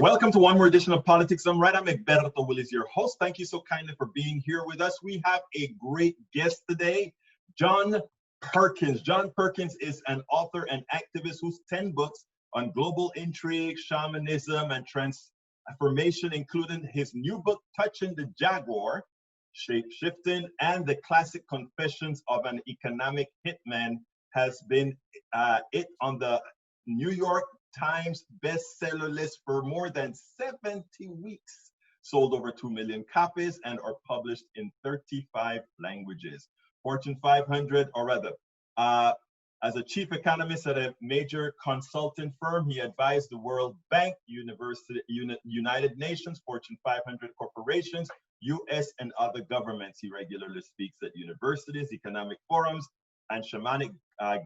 Welcome to one more edition of Politics Done Right. I'm Egberto Willis, your host. Thank you so kindly for being here with us. We have a great guest today, John Perkins. John Perkins is an author and activist whose 10 books on global intrigue, shamanism, and transformation, including his new book, Touching the Jaguar, Shape-Shifting, and the classic Confessions of an Economic Hitman, has been on the New York Times bestseller list for more than 70 weeks, sold over 2 million copies, and are published in 35 languages. Fortune 500, or rather, as a chief economist at a major consulting firm, he advised the World Bank, United Nations, Fortune 500 corporations, US and other governments. He regularly speaks at universities, economic forums, and shamanic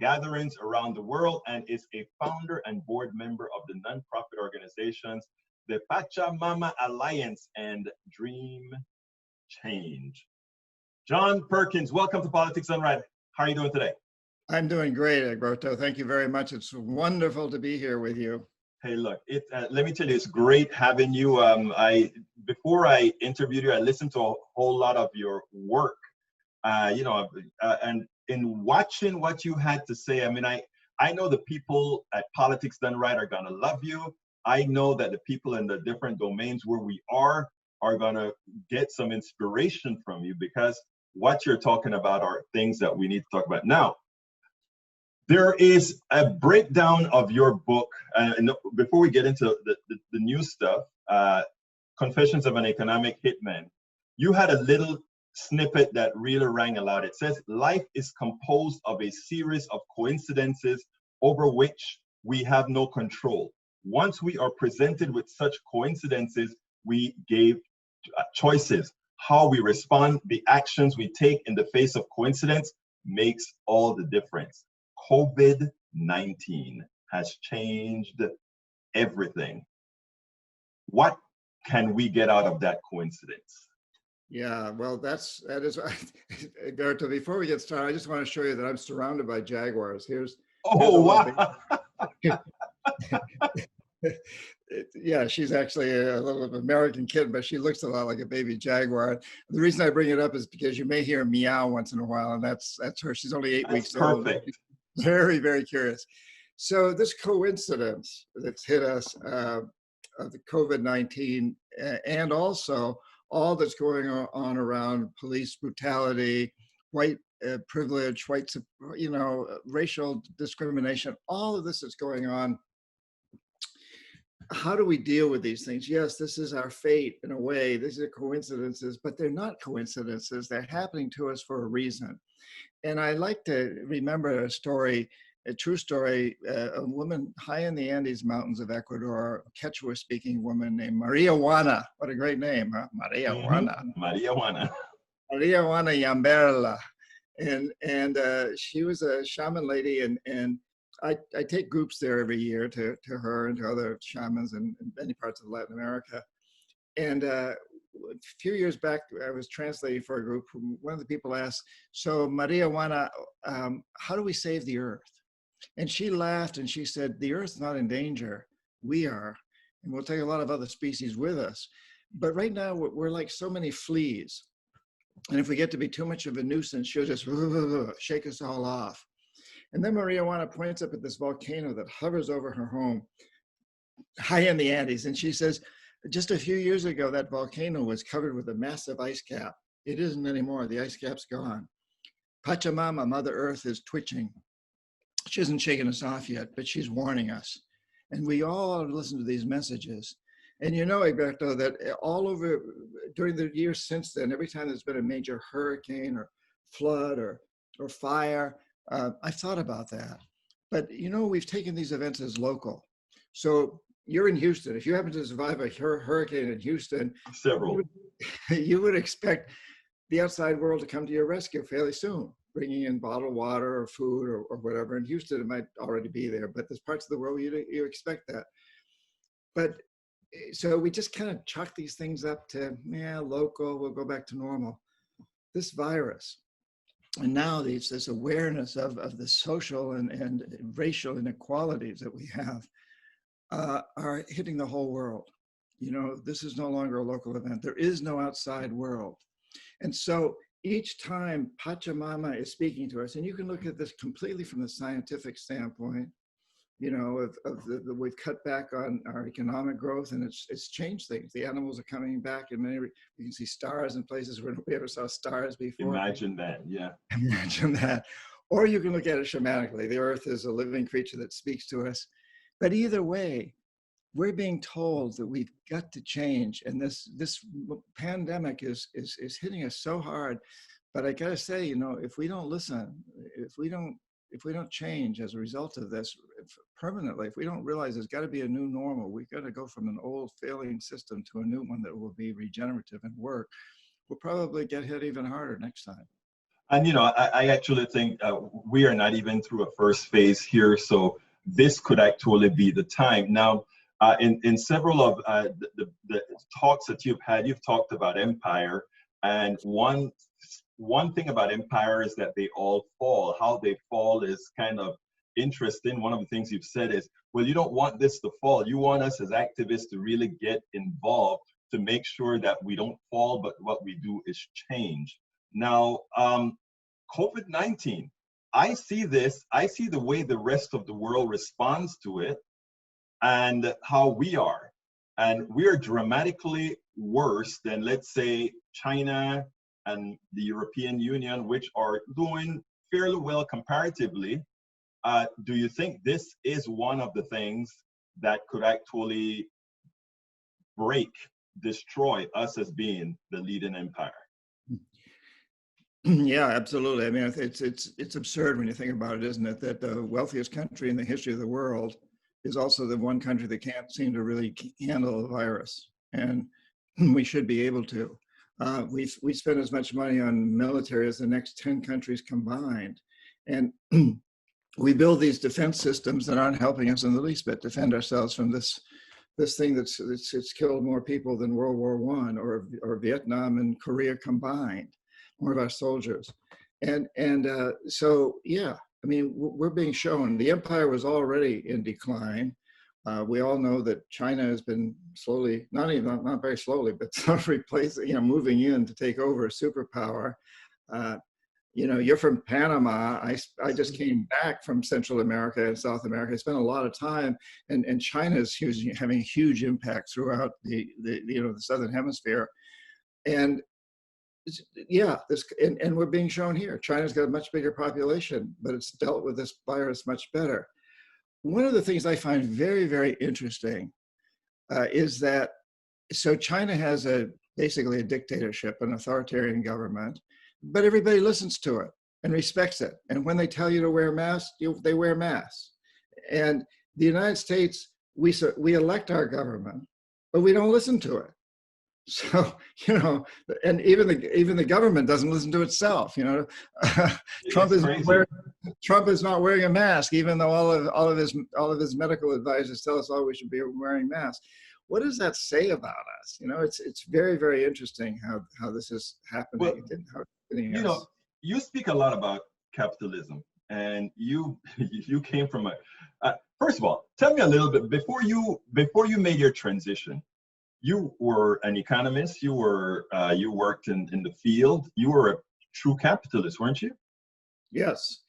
gatherings around the world, and is a founder and board member of the nonprofit organizations, the Pachamama Alliance and Dream Change. John Perkins, welcome to Politics Done Right. How are you doing today? I'm doing great, Egberto. Thank you very much. It's wonderful to be here with you. Hey, look, let me tell you, it's great having you. Before I interviewed you, I listened to a whole lot of your work, and in watching what you had to say, I mean, I know the people at Politics Done Right are gonna love you. I know that the people in the different domains where we are gonna get some inspiration from you, because what you're talking about are things that we need to talk about. Now, there is a breakdown of your book, and before we get into the new stuff, Confessions of an Economic Hitman, you had a little snippet that really rang aloud. It says, life is composed of a series of coincidences over which we have no control. Once we are presented with such coincidences, we gave choices. How we respond, the actions we take in the face of coincidence makes all the difference. COVID-19 has changed everything. What can we get out of that coincidence? Yeah, well, that is, Egberto, before we get started, I just want to show you that I'm surrounded by jaguars. Here's wow. Yeah, she's actually a little American kid, but she looks a lot like a baby jaguar. The reason I bring it up is because you may hear meow once in a while, and that's her. She's only 8 weeks old. Perfect. Very, very curious. So this coincidence that's hit us of the COVID-19, and also all that's going on around police brutality, white privilege, racial discrimination, all of this is going on. How do we deal with these things? Yes, this is our fate in a way. These are coincidences, but they're not coincidences. They're happening to us for a reason. And I like to remember a story, a true story, a woman high in the Andes Mountains of Ecuador, a Quechua-speaking woman named Maria Juana. What a great name, huh? Maria Juana. Maria Juana. Maria Juana Yamberla. And she was a shaman lady, and I take groups there every year to her and to other shamans in many parts of Latin America. And a few years back, I was translating for a group. One of the people asked, so Maria Juana, how do we save the earth? And she laughed and she said, the earth's not in danger, we are. And we'll take a lot of other species with us. But right now, we're like so many fleas. And if we get to be too much of a nuisance, she'll just shake us all off. And then Maria Juana points up at this volcano that hovers over her home, high in the Andes. And she says, just a few years ago, that volcano was covered with a massive ice cap. It isn't anymore, the ice cap's gone. Pachamama, Mother Earth, is twitching. She hasn't shaken us off yet, but she's warning us. And we all listen to these messages. And you know, Egberto, that all over, during the years since then, every time there's been a major hurricane or flood or fire, I've thought about that. But you know, we've taken these events as local. So you're in Houston. If you happen to survive a hurricane in Houston, several, you would expect the outside world to come to your rescue fairly soon, bringing in bottled water or food or whatever. In Houston, it might already be there, but there's parts of the world you expect that. But so we just kind of chalk these things up to, yeah, local, we'll go back to normal. This virus, and now this awareness of the social and racial inequalities that we have are hitting the whole world. You know, this is no longer a local event. There is no outside world. And so each time Pachamama is speaking to us, and you can look at this completely from the scientific standpoint, you know, we've cut back on our economic growth, and it's changed things. The animals are coming back, and you can see stars in places where nobody ever saw stars before. Imagine that, yeah. Imagine that. Or you can look at it shamanically. The earth is a living creature that speaks to us. But either way, we're being told that we've got to change, and this pandemic is hitting us so hard. But I gotta say, you know, if we don't listen, if we don't change as a result of this permanently, if we don't realize there's got to be a new normal, we've got to go from an old failing system to a new one that will be regenerative and work, we'll probably get hit even harder next time. And, you know, I actually think we are not even through a first phase here. So this could actually be the time. Now, in several of the talks that you've talked about empire. And one thing about empire is that they all fall. How they fall is kind of interesting. One of the things you've said is, well, you don't want this to fall. You want us as activists to really get involved to make sure that we don't fall, but what we do is change. Now, COVID-19, I see the way the rest of the world responds to it and how we are. And we are dramatically worse than, let's say, China and the European Union, which are doing fairly well comparatively. Do you think this is one of the things that could actually destroy us as being the leading empire? Yeah, absolutely. I mean, it's absurd when you think about it, isn't it? That the wealthiest country in the history of the world is also the one country that can't seem to really handle a virus, and we should be able to. We spend as much money on military as the next 10 countries combined, and we build these defense systems that aren't helping us in the least bit defend ourselves from this thing that's killed more people than World War I or Vietnam and Korea combined. More of our soldiers, and so yeah, I mean, we're being shown the empire was already in decline. We all know that China has been slowly, not very slowly, but replacing, you know, moving in to take over a superpower. You know, you're from Panama. I just came back from Central America and South America. I spent a lot of time, and China is having a huge impact throughout the Southern Hemisphere, and yeah, and we're being shown here. China's got a much bigger population, but it's dealt with this virus much better. One of the things I find very, very interesting is that, so China has basically a dictatorship, an authoritarian government, but everybody listens to it and respects it. And when they tell you to wear masks, they wear masks. And the United States, we elect our government, but we don't listen to it. So, you know, and even the government doesn't listen to itself. You know, Trump is not wearing a mask, even though all of his medical advisors tell us all we should be wearing masks. What does that say about us? You know, it's very, very interesting how this is happening. Well, you know, you speak a lot about capitalism, and you came from first of all, tell me a little bit before you made your transition. You were an economist. You worked in the field. You were a true capitalist, weren't you? Yes,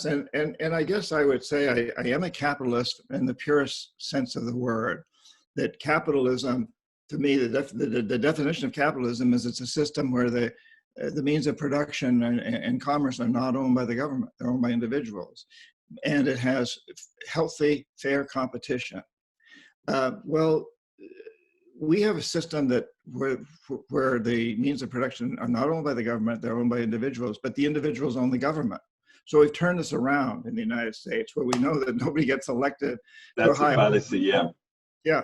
and I guess I would say I am a capitalist in the purest sense of the word. That capitalism, to me, the definition of capitalism is it's a system where the means of production and commerce are not owned by the government; they're owned by individuals, and it has healthy, fair competition. Well, we have a system that where the means of production are not owned by the government, they're owned by individuals, but the individuals own the government. So we've turned this around in the United States, where we know that nobody gets elected. That's a policy, yeah. Yeah,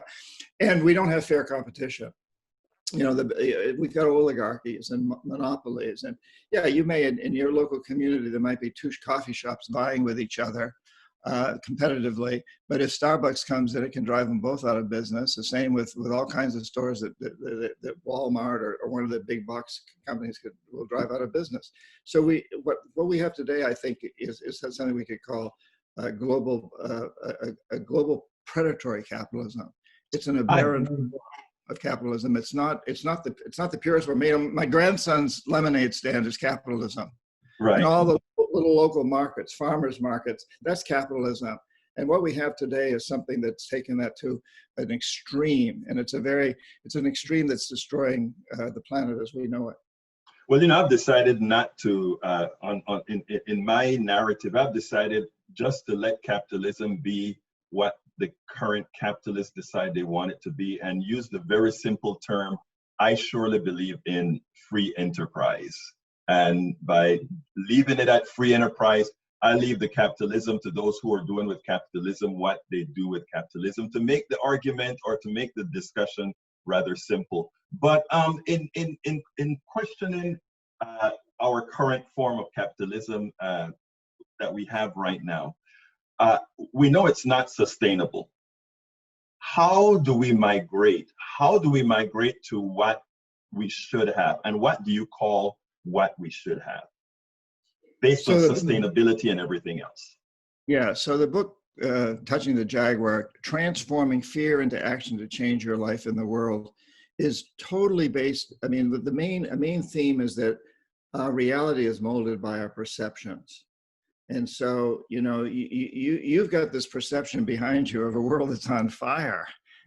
and we don't have fair competition. You know, we've got oligarchies and monopolies, and yeah, you may in your local community there might be two coffee shops vying with each other competitively, but if Starbucks comes in, it can drive them both out of business. The same with all kinds of stores that Walmart or one of the big box companies will drive out of business. So what we have today, I think, is something we could call a global predatory capitalism. It's an aberrant. of capitalism. It's not the purest form. My grandson's lemonade stand is capitalism. Right. And all the little local markets, farmers markets, that's capitalism. And what we have today is something that's taken that to an extreme, and it's an extreme that's destroying the planet as we know it. Well, you know, I've decided not to, in my narrative, I've decided just to let capitalism be what the current capitalists decide they want it to be, and use the very simple term, I surely believe in free enterprise. And by leaving it at free enterprise, I leave the capitalism to those who are doing with capitalism what they do with capitalism, to make the argument or to make the discussion rather simple. But in questioning our current form of capitalism that we have right now, we know it's not sustainable. How do we migrate? How do we migrate to what we should have? And what do you call what we should have, based on sustainability and everything else? Yeah, so the book, Touching the Jaguar, Transforming Fear into Action to Change Your Life in the World, is totally based, I mean, a main theme is that reality is molded by our perceptions. And so, you know, you've got this perception behind you of a world that's on fire,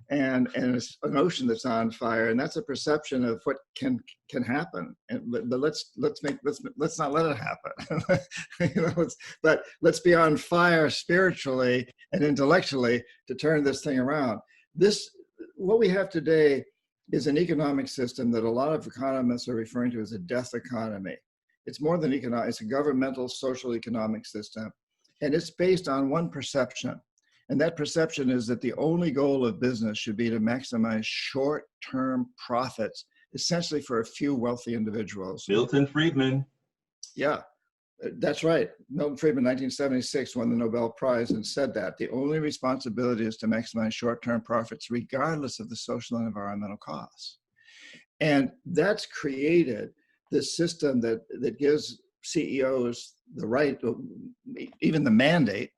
and it's an ocean that's on fire, and that's a perception of what can happen. But let's not let it happen. You know, but let's be on fire spiritually and intellectually to turn this thing around. What we have today is an economic system that a lot of economists are referring to as a death economy. It's more than economic, it's a governmental social economic system. And it's based on one perception. And that perception is that the only goal of business should be to maximize short-term profits, essentially for a few wealthy individuals. Milton Friedman. Yeah, that's right. Milton Friedman, 1976, won the Nobel Prize and said that the only responsibility is to maximize short-term profits, regardless of the social and environmental costs. And that's created this system that gives CEOs the right, even the mandate,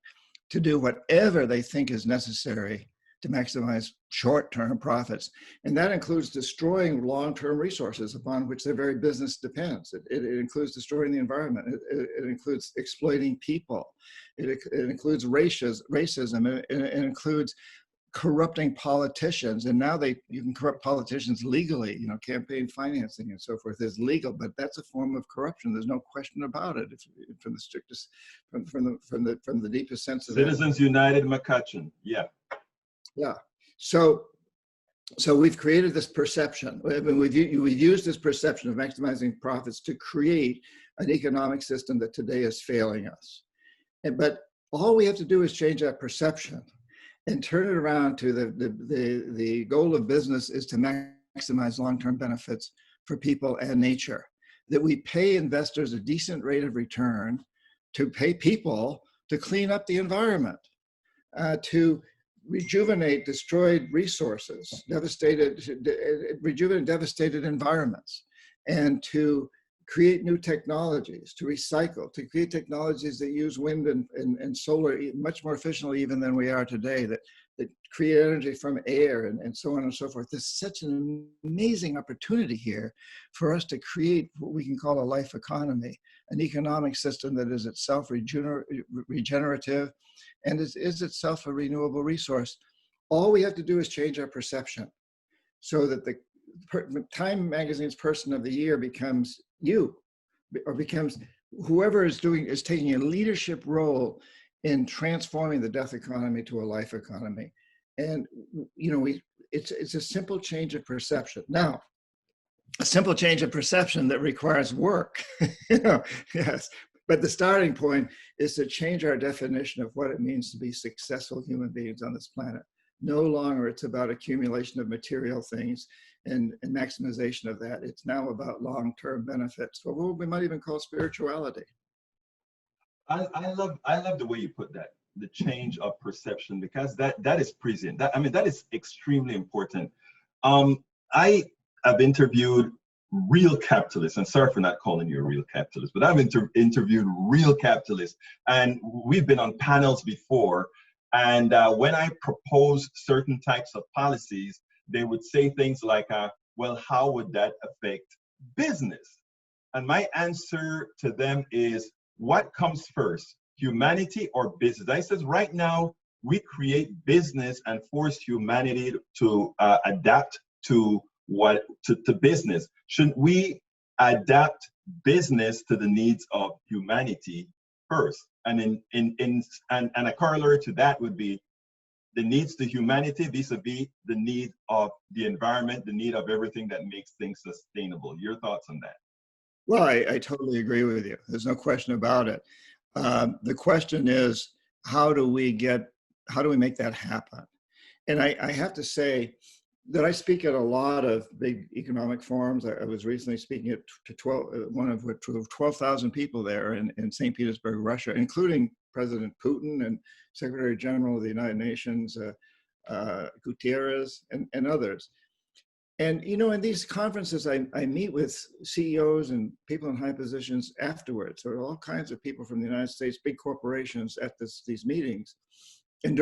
to do whatever they think is necessary to maximize short-term profits. And that includes destroying long-term resources upon which their very business depends. It includes destroying the environment. It includes exploiting people. It includes racism. It includes corrupting politicians. And now you can corrupt politicians legally. You know, campaign financing and so forth is legal, but that's a form of corruption. There's no question about it. From the strictest, from the deepest sense of Citizens United McCutcheon. Yeah. Yeah. So we've created this perception. I mean, we've used this perception of maximizing profits to create an economic system that today is failing us. But all we have to do is change that perception and turn it around to the goal of business is to maximize long-term benefits for people and nature. That we pay investors a decent rate of return to pay people to clean up the environment, to rejuvenate destroyed resources, rejuvenate devastated environments, and to create new technologies, to recycle, to create technologies that use wind and solar much more efficiently even than we are today, that create energy from air and so on and so forth. There's such an amazing opportunity here for us to create what we can call a life economy, an economic system that is itself regenerative and is itself a renewable resource. All we have to do is change our perception so that the Time Magazine's Person of the Year becomes you, or becomes whoever is taking a leadership role in transforming the death economy to a life economy. And you know, it's a simple change of perception. Now, a simple change of perception that requires work. You know, yes. But the starting point is to change our definition of what it means to be successful human beings on this planet. No longer it's about accumulation of material things and maximization of that. It's now about long-term benefits, or what we might even call spirituality. I love the way you put that, the change of perception, because that is prescient. That is extremely important. I have interviewed real capitalists, and sorry for not calling you a real capitalist, but I've interviewed real capitalists, and we've been on panels before. And when I propose certain types of policies, they would say things like, well, how would that affect business? And my answer to them is, what comes first, humanity or business? I says, right now, we create business and force humanity to adapt to business. Shouldn't we adapt business to the needs of humanity first? And and a corollary to that would be the needs to humanity vis-a-vis the need of the environment, the need of everything that makes things sustainable. Your thoughts on that? Well, I totally agree with you. There's no question about it. The question is, how do we make that happen? And I have to say that I speak at a lot of big economic forums. I was recently speaking to 12,000 people there in St. Petersburg, Russia, including President Putin and Secretary General of the United Nations, Gutierrez, and others. And, you know, in these conferences, I meet with CEOs and people in high positions afterwards. There are all kinds of people from the United States, big corporations at these meetings. And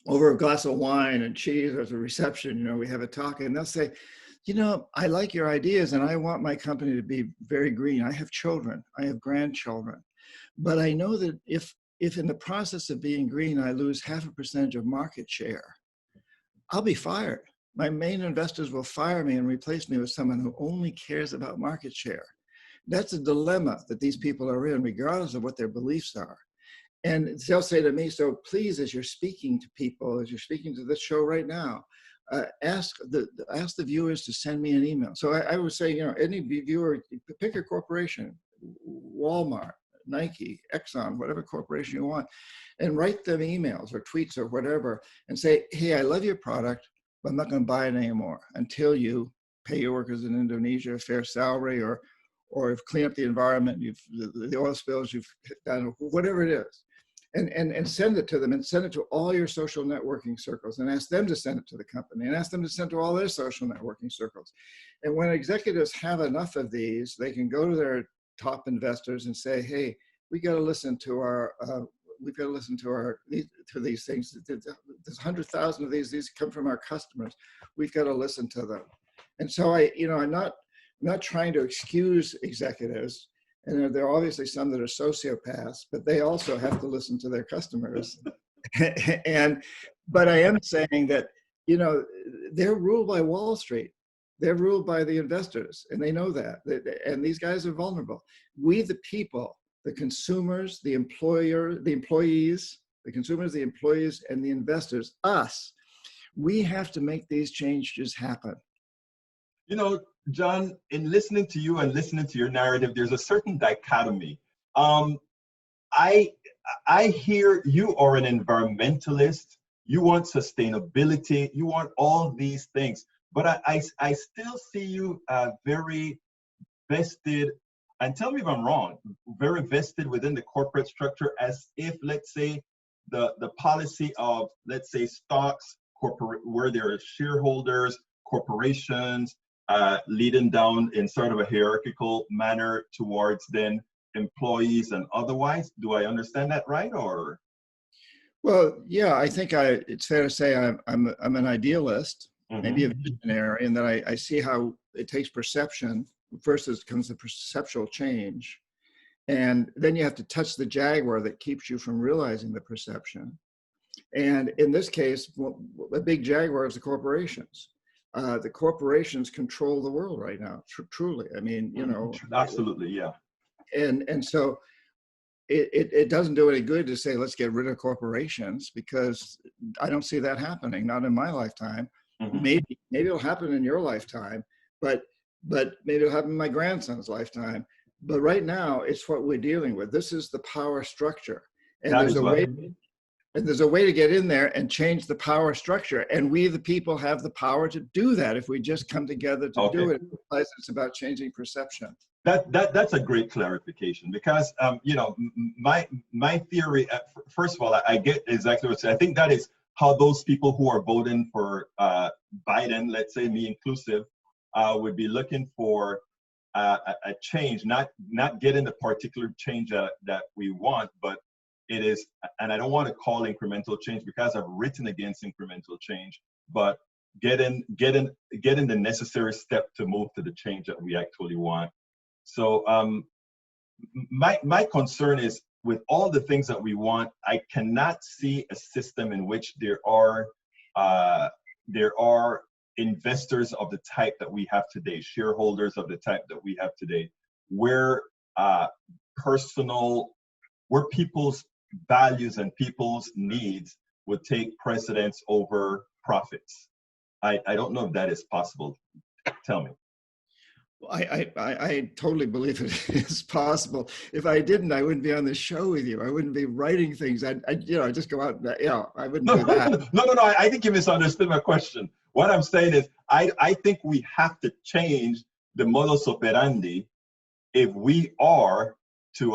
over a glass of wine and cheese, there's a reception, you know, we have a talk, and they'll say, you know, I like your ideas and I want my company to be very green. I have children, I have grandchildren. But I know that if in the process of being green, I lose 0.5% of market share, I'll be fired. My main investors will fire me and replace me with someone who only cares about market share. That's a dilemma that these people are in, regardless of what their beliefs are. And they'll say to me, so please, as you're speaking to people, as you're speaking to this show right now, ask the viewers to send me an email. So I would say, you know, any viewer, pick a corporation, Walmart, Nike, Exxon, whatever corporation you want, and write them emails or tweets or whatever and say, hey, I love your product, but I'm not going to buy it anymore until you pay your workers in Indonesia a fair salary, or you've cleaned up the environment, the oil spills you've done, whatever it is. And send it to them, and send it to all your social networking circles, and ask them to send it to the company, and ask them to send it to all their social networking circles. And when executives have enough of these, they can go to their top investors and say, hey, we got to listen to these things. There's 100,000 of these come from our customers. We've got to listen to them. And so I'm not trying to excuse executives, and there are obviously some that are sociopaths, but they also have to listen to their customers. But I am saying that, you know, they're ruled by Wall Street. They're ruled by the investors, and they know that. And these guys are vulnerable. We, the people, the consumers, the employees, the consumers, the employees, and the investors, us, we have to make these changes happen. You know, John, in listening to you and listening to your narrative, there's a certain dichotomy. I hear you are an environmentalist. You want sustainability. You want all these things. But I still see you very vested, and tell me if I'm wrong, very vested within the corporate structure, as if, let's say, the policy of, let's say, stocks, where there are shareholders, corporations, leading down in sort of a hierarchical manner towards then employees and otherwise. Do I understand that right, or? Well, yeah, I think it's fair to say I'm an idealist, maybe a visionary, and that I see how it takes perception. First, it comes the perceptual change, and then you have to touch the jaguar that keeps you from realizing the perception. And in this case, a big jaguar is the corporations. The corporations control the world right now, truly. I mean, you know. Absolutely, yeah. And so it doesn't do any good to say, let's get rid of corporations, because I don't see that happening, not in my lifetime. Maybe it'll happen in your lifetime, but maybe it'll happen in my grandson's lifetime. But right now, it's what we're dealing with. This is the power structure. And there's a way to get in there and change the power structure. And we, the people, have the power to do that if we just come together to do it. It's about changing perception. That's a great clarification, because you know, my theory. First of all, I get exactly what you're saying. I think that is how those people who are voting for Biden, let's say me inclusive, would be looking for a change, not getting the particular change that we want, but it is, and I don't want to call incremental change because I've written against incremental change, but getting the necessary step to move to the change that we actually want. So my concern is, with all the things that we want, I cannot see a system in which there are investors of the type that we have today, shareholders of the type that we have today, where where people's values and people's needs would take precedence over profits. I don't know if that is possible. Tell me. I totally believe it is possible. If I didn't, I wouldn't be on the show with you. I wouldn't be writing things. I'd just go out and, I wouldn't do that. No. I think you misunderstood my question. What I'm saying is, I think we have to change the modus operandi if we are to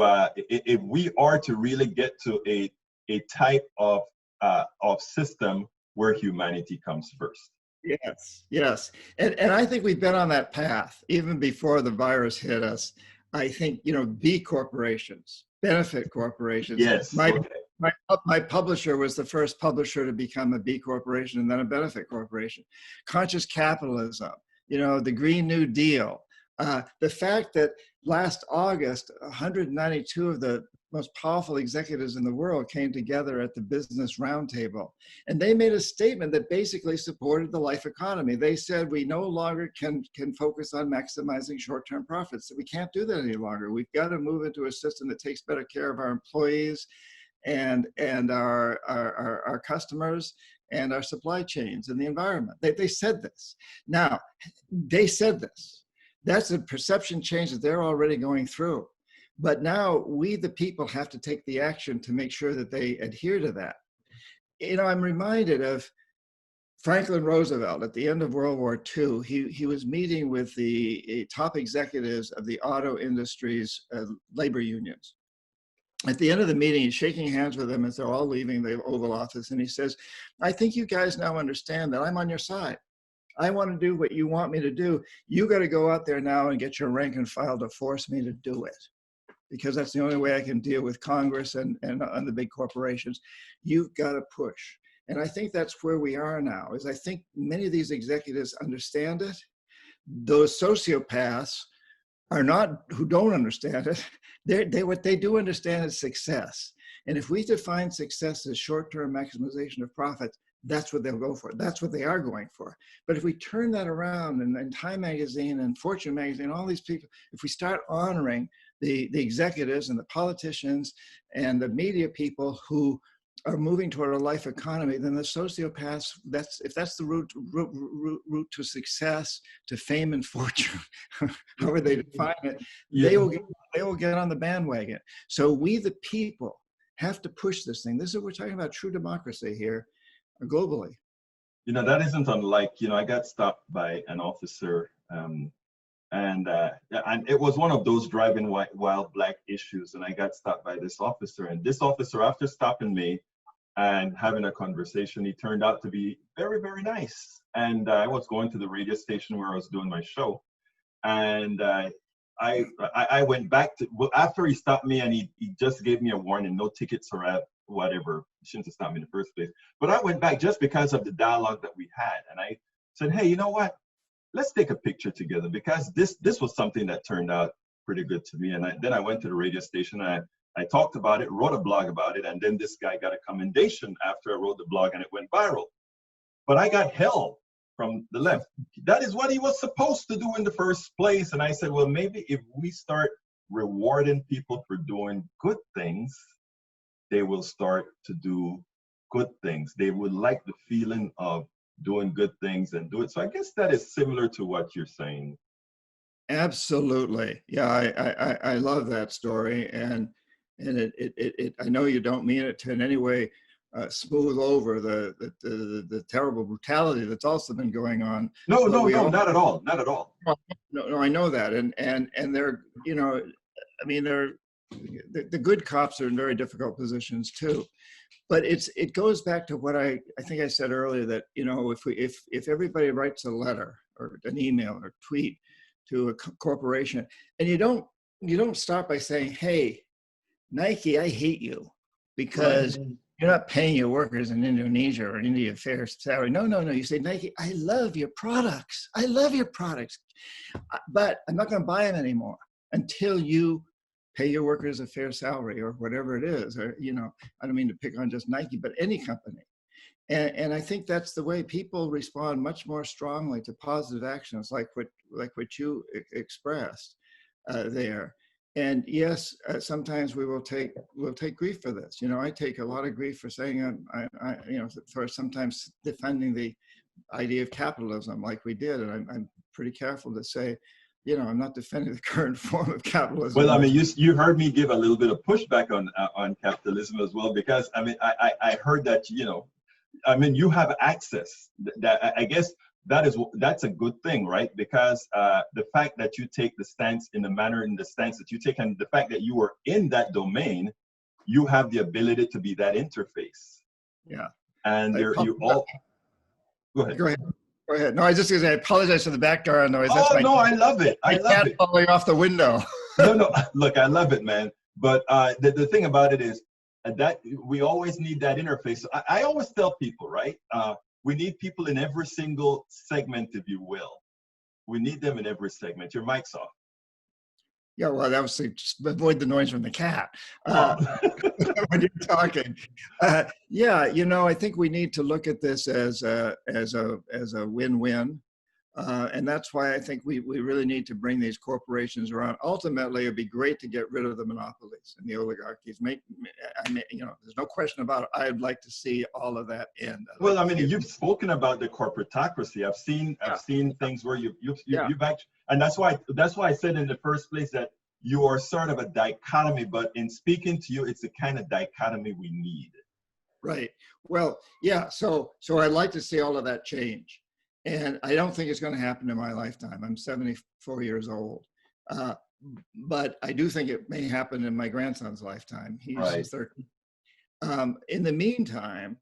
really get to a type of system where humanity comes first. Yes. And I think we've been on that path even before the virus hit us. I think, B corporations, benefit corporations. Yes. My publisher was the first publisher to become a B corporation and then a benefit corporation. Conscious capitalism, the Green New Deal. The fact that last August, 192 of the most powerful executives in the world came together at the Business Roundtable. And they made a statement that basically supported the life economy. They said, we no longer can focus on maximizing short-term profits. We can't do that any longer. We've got to move into a system that takes better care of our employees and our customers and our supply chains and the environment. They said this. Now, they said this. That's a perception change that they're already going through. But now we, the people, have to take the action to make sure that they adhere to that. I'm reminded of Franklin Roosevelt at the end of World War II. He was meeting with the top executives of the auto industry's labor unions. At the end of the meeting, he's shaking hands with them as they're all leaving the Oval Office. And he says, I think you guys now understand that I'm on your side. I want to do what you want me to do. You got to go out there now and get your rank and file to force me to do it, because that's the only way I can deal with Congress and the big corporations. You've got to push. And I think that's where we are now, is I think many of these executives understand it. Those sociopaths who don't understand it, what they do understand is success. And if we define success as short-term maximization of profits, that's what they'll go for. That's what they are going for. But if we turn that around, and Time Magazine and Fortune Magazine, all these people, if we start honoring the executives and the politicians and the media people who are moving toward a life economy, then the sociopaths, if that's the route to success, to fame and fortune, however they define it, they will get on the bandwagon. So we, the people, have to push this thing. We're talking about true democracy here, globally. That isn't unlike, I got stopped by an officer, and it was one of those driving wild black issues, and I got stopped by this officer. And this officer, after stopping me and having a conversation, he turned out to be very, very nice. And I was going to the radio station where I was doing my show, and I went back after he stopped me, and he just gave me a warning, no tickets or whatever. He shouldn't have stopped me in the first place. But I went back just because of the dialogue that we had, and I said, hey, you know what? Let's take a picture together, because this was something that turned out pretty good to me. And then I went to the radio station, and I talked about it, wrote a blog about it, and then this guy got a commendation after I wrote the blog, and it went viral. But I got hell from the left. That is what he was supposed to do in the first place. And I said, well, maybe if we start rewarding people for doing good things, they will start to do good things. They would like the feeling of doing good things and do it. So I guess that is similar to what you're saying. Absolutely. Yeah, I love that story. And I know you don't mean it to in any way smooth over the terrible brutality that's also been going on. No, not at all. Not at all. No, I know that. And they're, the good cops are in very difficult positions too. But it goes back to what I think I said earlier, that if everybody writes a letter or an email or tweet to a corporation, and you don't start by saying, hey, Nike, I hate you because You're not paying your workers in Indonesia or India a fair salary. No, no, no. You say, Nike, I love your products. I love your products, but I'm not going to buy them anymore until you pay your workers a fair salary or whatever it is. Or, you know, I don't mean to pick on just Nike, but any company. And I think that's the way people respond much more strongly to positive actions like what you expressed there. And yes, sometimes we'll take grief for this. You know, I take a lot of grief for saying, you know, for sometimes defending the idea of capitalism like we did. And I'm pretty careful to say, you know, I'm not defending the current form of capitalism. Well, I mean, you heard me give a little bit of pushback on capitalism as well, because I mean, I heard that, you know, I mean, you have access. That I guess that's a good thing, right? Because the fact that you take the stance in the stance that you take, and the fact that you are in that domain, you have the ability to be that interface. Yeah. And you all. Go ahead. Go ahead. Go ahead. No, I was just going to say, I apologize for the background noise. That's no, I love it. I love it. Falling off the window. No, look, I love it, man. But the thing about it is that we always need that interface. I always tell people, right? We need people in every single segment, if you will. We need them in every segment. Your mic's off. Yeah, well, that was to just avoid the noise from the cat when you're talking. Yeah, you know, I think we need to look at this as a win-win, and that's why I think we really need to bring these corporations around. Ultimately, it'd be great to get rid of the monopolies and the oligarchies. You know, there's no question about it. I'd like to see all of that end. Well, I mean, you've spoken about the corporatocracy. I've seen things where you've actually, and that's why I said in the first place that you are sort of a dichotomy, but in speaking to you, it's the kind of dichotomy we need. Right. Well, yeah. So I'd like to see all of that change. And I don't think it's going to happen in my lifetime. I'm 74 years old. But I do think it may happen in my grandson's lifetime. He's 30. In the meantime,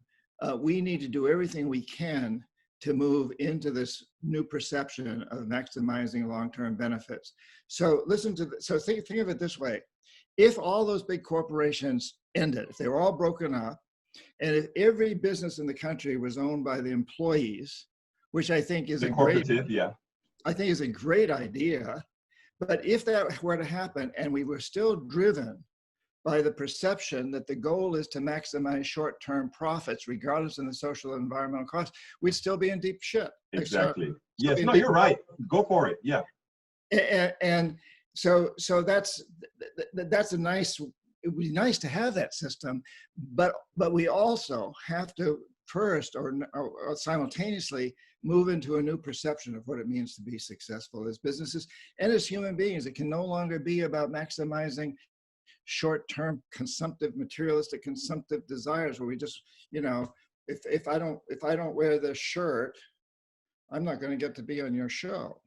we need to do everything we can to move into this new perception of maximizing long-term benefits. So think of it this way. If all those big corporations ended, if they were all broken up, and if every business in the country was owned by the employees, which I think is a great idea. But if that were to happen and we were still driven by the perception that the goal is to maximize short-term profits, regardless of the social and environmental costs, we'd still be in deep shit. Exactly. Yes. No, you're right. Go for it. Yeah. And so that's a nice. It would be nice to have that system, but we also have to first or simultaneously move into a new perception of what it means to be successful as businesses and as human beings. It can no longer be about maximizing short-term consumptive, materialistic consumptive desires where we just, you know, if I don't wear this shirt, I'm not going to get to be on your show.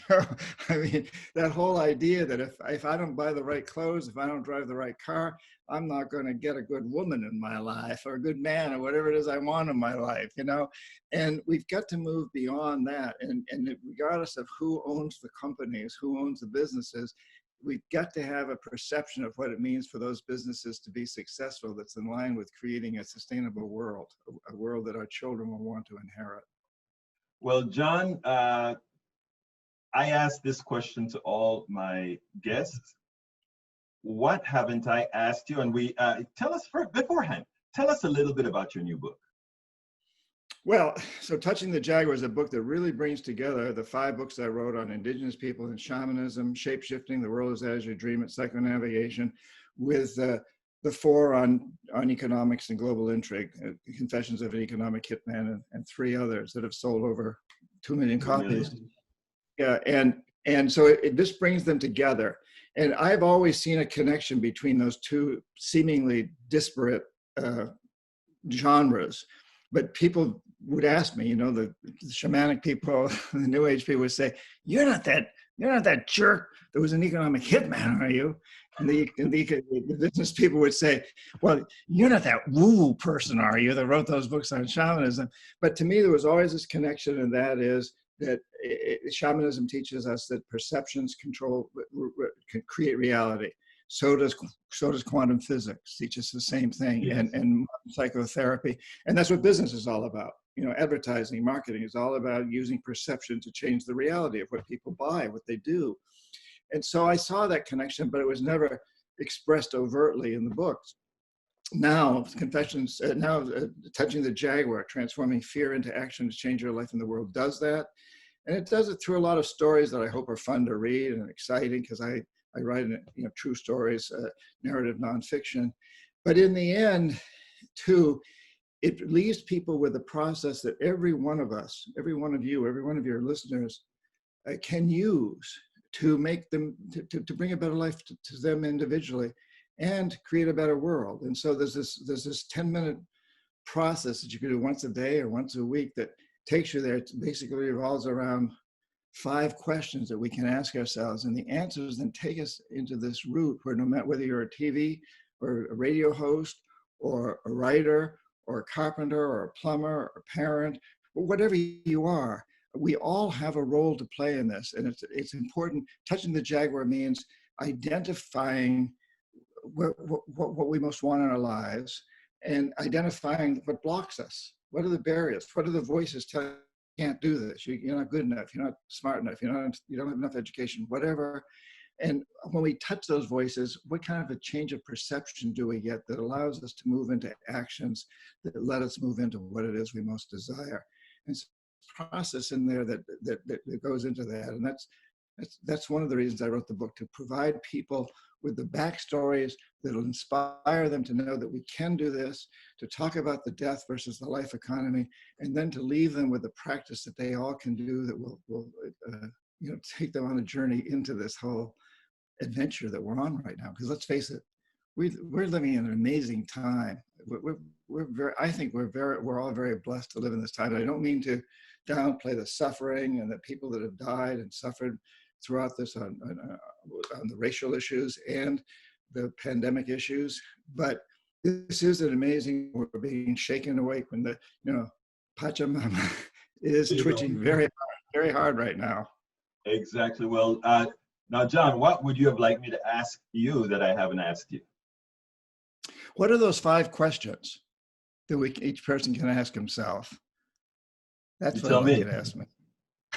I mean, that whole idea that if I don't buy the right clothes, if I don't drive the right car, I'm not going to get a good woman in my life or a good man or whatever it is I want in my life, you know? And we've got to move beyond that. And regardless of who owns the companies, who owns the businesses, we've got to have a perception of what it means for those businesses to be successful that's in line with creating a sustainable world, a world that our children will want to inherit. Well, John, I ask this question to all my guests. What haven't I asked you? And we tell us beforehand, tell us a little bit about your new book. Well, so Touching the Jaguar is a book that really brings together the 5 books I wrote on indigenous people and shamanism, shape-shifting, the world is as you dream it, psychonavigation, with the 4 on economics and global intrigue, Confessions of an Economic Hitman, and 3 others that have sold over 2 million copies. Yeah, and so it just brings them together. And I've always seen a connection between those 2 seemingly disparate genres. But people would ask me, you know, the shamanic people, the New Age people would say, "You're not that jerk that was an economic hitman, are you?" And the business people would say, "Well, you're not that woo-woo person, are you, that wrote those books on shamanism?" But to me, there was always this connection, and that is that shamanism teaches us that perceptions can create reality. So does quantum physics, teaches the same thing, Yes. and psychotherapy. And that's what business is all about. You know, advertising, marketing is all about using perception to change the reality of what people buy, what they do. And so I saw that connection, but it was never expressed overtly in the books. Now, Touching the Jaguar, Transforming Fear into Action to Change Your Life in the World, does that. And it does it through a lot of stories that I hope are fun to read and exciting, because I write, true stories, narrative nonfiction. But in the end, too, it leaves people with a process that every one of us, every one of you, every one of your listeners can use to make them, to bring a better life to them individually and create a better world. And so there's this 10-minute process that you can do once a day or once a week that takes you there. It basically revolves around 5 questions that we can ask ourselves, and the answers then take us into this route where no matter whether you're a TV or a radio host or a writer or a carpenter or a plumber or a parent, or whatever you are, we all have a role to play in this. And it's important. Touching the Jaguar means identifying what we most want in our lives and identifying what blocks us. What are the barriers? What are the voices telling you can't do this? You're not good enough. You're not smart enough. You don't have enough education, whatever. And when we touch those voices, what kind of a change of perception do we get that allows us to move into actions that let us move into what it is we most desire? And so process in there that goes into that. And that's one of the reasons I wrote the book, to provide people with the backstories that'll inspire them to know that we can do this, to talk about the death versus the life economy, and then to leave them with a practice that they all can do that will take them on a journey into this whole adventure that we're on right now. Because let's face it, we're living in an amazing time. I think we're all very blessed to live in this time. I don't mean to downplay the suffering and the people that have died and suffered throughout this on the racial issues and the pandemic issues, but this is an amazing, we're being shaken awake when the Pachamama is twitching very hard right now. Exactly. Well, now, John, what would you have liked me to ask you that I haven't asked you? What are those 5 questions that each person can ask himself? That's what I'd like you to ask me.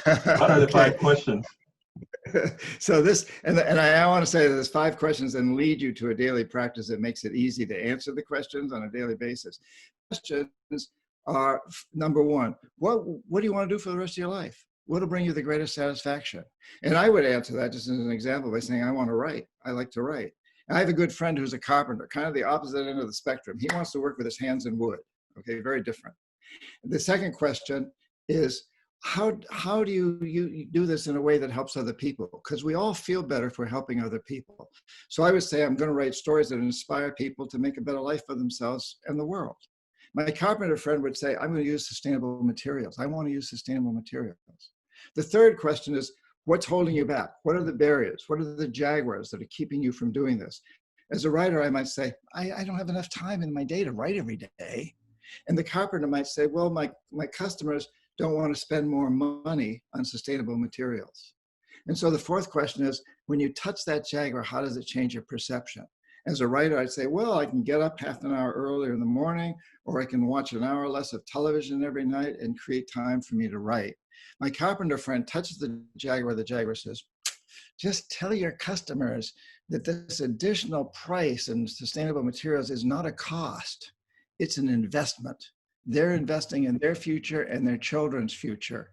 What are the 5 questions? So this, and I want to say that there's 5 questions and lead you to a daily practice that makes it easy to answer the questions on a daily basis. Questions are, number 1, what do you want to do for the rest of your life? What will bring you the greatest satisfaction? And I would answer that just as an example by saying, I want to write. I like to write. I have a good friend who's a carpenter, kind of the opposite end of the spectrum. He wants to work with his hands in wood. Okay, very different. The second question is, how do you do this in a way that helps other people? Because we all feel better if we're helping other people. So I would say I'm going to write stories that inspire people to make a better life for themselves and the world. My carpenter friend would say, I'm going to use sustainable materials. I want to use sustainable materials. The third question is, what's holding you back? What are the barriers? What are the jaguars that are keeping you from doing this? As a writer, I might say, I don't have enough time in my day to write every day. And the carpenter might say, well, my customers don't want to spend more money on sustainable materials. And so the fourth question is, when you touch that jaguar, how does it change your perception? As a writer, I'd say, well, I can get up half an hour earlier in the morning, or I can watch an hour less of television every night and create time for me to write. My carpenter friend touches the jaguar says, just tell your customers that this additional price in sustainable materials is not a cost, it's an investment. They're investing in their future and their children's future.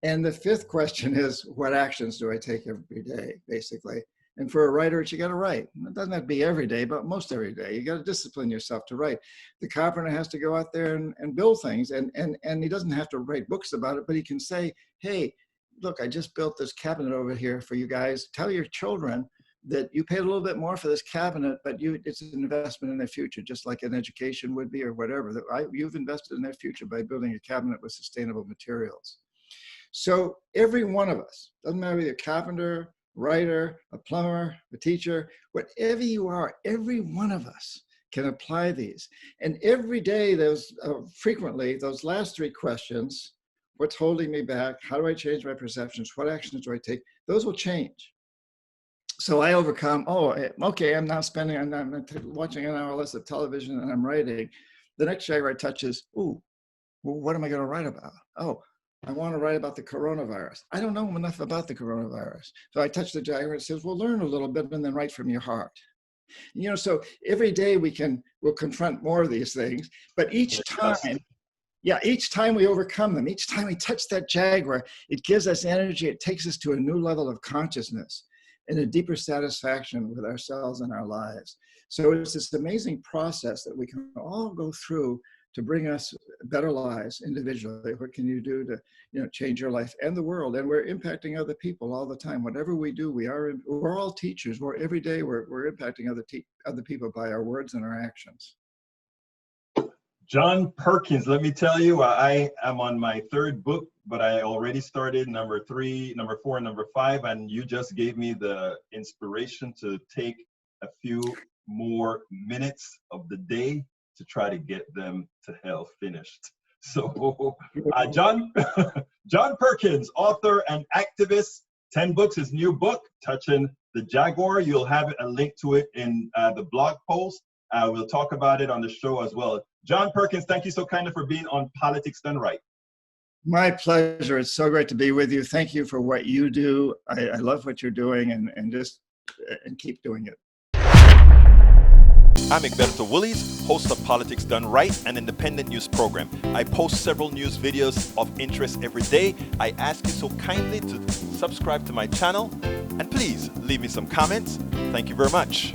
And the fifth question is, what actions do I take every day, basically? And for a writer, you got to write. It doesn't have to be every day, but most every day. You got to discipline yourself to write. The carpenter has to go out there and build things, and he doesn't have to write books about it, but he can say, hey, look, I just built this cabinet over here for you guys. Tell your children that you paid a little bit more for this cabinet, but it's an investment in their future, just like an education would be or whatever. You've invested in their future by building a cabinet with sustainable materials. So every one of us, doesn't matter whether you're a carpenter, writer, a plumber, a teacher, whatever you are, every one of us can apply these. And every day, frequently, those last 3 questions, what's holding me back? How do I change my perceptions? What actions do I take? Those will change. So I overcome, okay, I'm now I'm watching an hour less of television and I'm writing. The next Jaguar touches, well, what am I going to write about? Oh, I want to write about the coronavirus. I don't know enough about the coronavirus. So I touch the Jaguar and it says, well, learn a little bit and then write from your heart. So every day we'll confront more of these things, but each time we overcome them, each time we touch that Jaguar, it gives us energy. It takes us to a new level of consciousness and a deeper satisfaction with ourselves and our lives. So it's this amazing process that we can all go through to bring us better lives individually. What can you do to change your life and the world? And we're impacting other people all the time. Whatever we do, we're all teachers. Every day we're impacting other people by our words and our actions. John Perkins, let me tell you, I am on my third book, but I already started number 3, number 4, and number 5, and you just gave me the inspiration to take a few more minutes of the day to try to get them to hell finished. So John Perkins, author and activist, 10 books, his new book, Touching the Jaguar. You'll have a link to it in the blog post. We'll talk about it on the show as well. John Perkins, thank you so kindly for being on Politics Done Right. My pleasure. It's so great to be with you. Thank you for what you do. I love what you're doing and keep doing it. I'm Egberto Willies, host of Politics Done Right, an independent news program. I post several news videos of interest every day. I ask you so kindly to subscribe to my channel and please leave me some comments. Thank you very much.